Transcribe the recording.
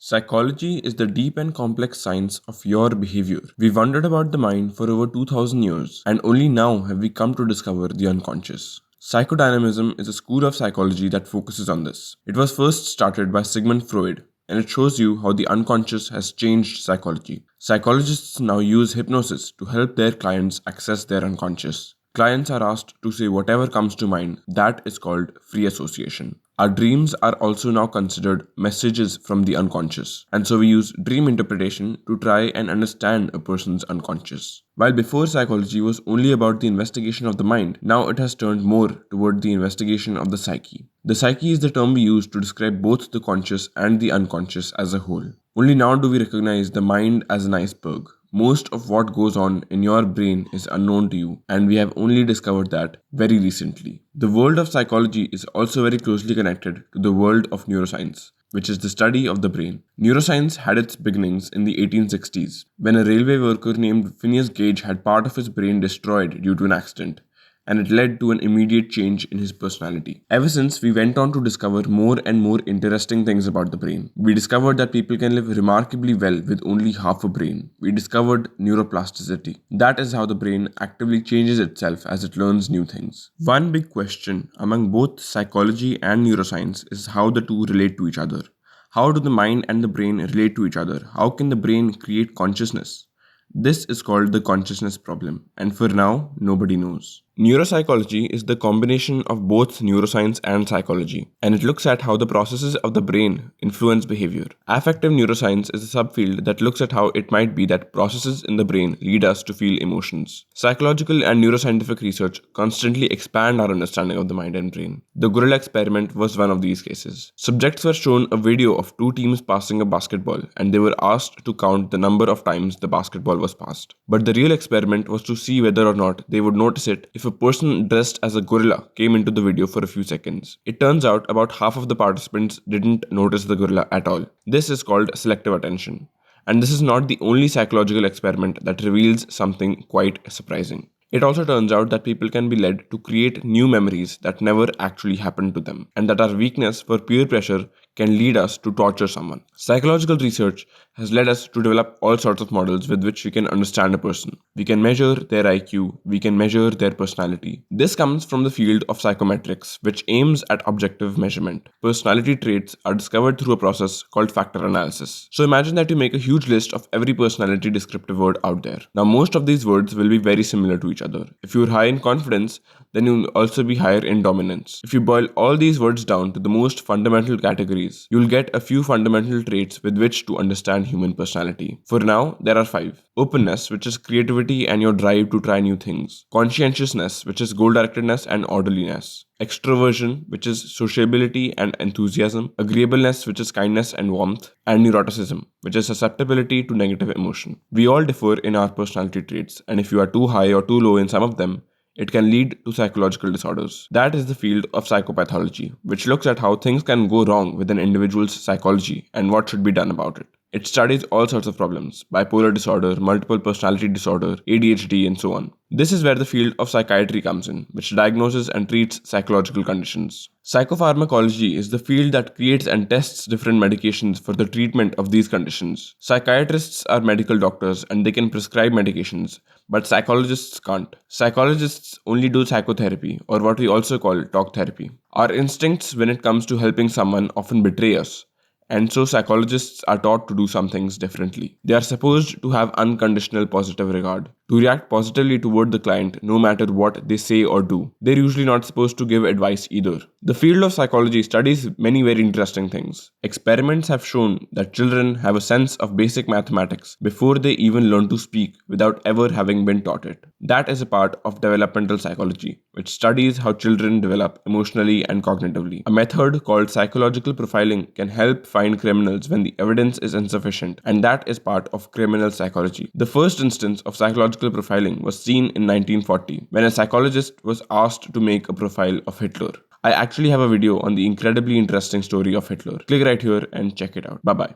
Psychology is the deep and complex science of your behavior. We've wondered about the mind for over 2000 years, and only now have we come to discover the unconscious. Psychodynamism is a school of psychology that focuses on this. It was first started by Sigmund Freud, and it shows you how the unconscious has changed psychology. Psychologists now use hypnosis to help their clients access their unconscious. Clients are asked to say whatever comes to mind. That is called free association. Our dreams are also now considered messages from the unconscious, and so we use dream interpretation to try and understand a person's unconscious. While before psychology was only about the investigation of the mind, now it has turned more toward the investigation of the psyche. The psyche is the term we use to describe both the conscious and the unconscious as a whole. Only now do we recognize the mind as an iceberg. Most of what goes on in your brain is unknown to you, and we have only discovered that very recently. The world of psychology is also very closely connected to the world of neuroscience, which is the study of the brain. Neuroscience had its beginnings in the 1860s, when a railway worker named Phineas Gage had part of his brain destroyed due to an accident, and it led to an immediate change in his personality. Ever since, we went on to discover more and more interesting things about the brain. We discovered that people can live remarkably well with only half a brain. We discovered neuroplasticity. That is how the brain actively changes itself as it learns new things. One big question among both psychology and neuroscience is how the two relate to each other. How do the mind and the brain relate to each other? How can the brain create consciousness? This is called the consciousness problem, and for now, nobody knows. Neuropsychology is the combination of both neuroscience and psychology, and it looks at how the processes of the brain influence behavior. Affective neuroscience is a subfield that looks at how it might be that processes in the brain lead us to feel emotions. Psychological and neuroscientific research constantly expand our understanding of the mind and brain. The gorilla experiment was one of these cases. Subjects were shown a video of two teams passing a basketball, and they were asked to count the number of times the basketball was passed. But the real experiment was to see whether or not they would notice it if a person dressed as a gorilla came into the video for a few seconds. It turns out about half of the participants didn't notice the gorilla at all. This is called selective attention. And this is not the only psychological experiment that reveals something quite surprising. It also turns out that people can be led to create new memories that never actually happened to them, and that our weakness for peer pressure can lead us to torture someone. Psychological research has led us to develop all sorts of models with which we can understand a person. We can measure their IQ, we can measure their personality. This comes from the field of psychometrics, which aims at objective measurement. Personality traits are discovered through a process called factor analysis. So imagine that you make a huge list of every personality descriptive word out there. Now, most of these words will be very similar to each other. If you're high in confidence, then you'll also be higher in dominance. If you boil all these words down to the most fundamental categories, you'll get a few fundamental traits with which to understand human personality. For now, there are 5. Openness, which is creativity and your drive to try new things. Conscientiousness, which is goal-directedness and orderliness. Extroversion, which is sociability and enthusiasm. Agreeableness, which is kindness and warmth. And neuroticism, which is susceptibility to negative emotion. We all differ in our personality traits, and if you are too high or too low in some of them, it can lead to psychological disorders. That is the field of psychopathology, which looks at how things can go wrong with an individual's psychology and what should be done about it. It studies all sorts of problems: bipolar disorder, multiple personality disorder, ADHD, and so on. This is where the field of psychiatry comes in, which diagnoses and treats psychological conditions. Psychopharmacology is the field that creates and tests different medications for the treatment of these conditions. Psychiatrists are medical doctors and they can prescribe medications, but psychologists can't. Psychologists only do psychotherapy, or what we also call talk therapy. Our instincts when it comes to helping someone often betray us. And so psychologists are taught to do some things differently. They are supposed to have unconditional positive regard, to react positively toward the client no matter what they say or do. They're usually not supposed to give advice either. The field of psychology studies many very interesting things. Experiments have shown that children have a sense of basic mathematics before they even learn to speak without ever having been taught it. That is a part of developmental psychology, which studies how children develop emotionally and cognitively. A method called psychological profiling can help find criminals when the evidence is insufficient, and that is part of criminal psychology. The first instance of psychological profiling was seen in 1940 when a psychologist was asked to make a profile of Hitler. I actually have a video on the incredibly interesting story of Hitler. Click right here and check it out. Bye bye.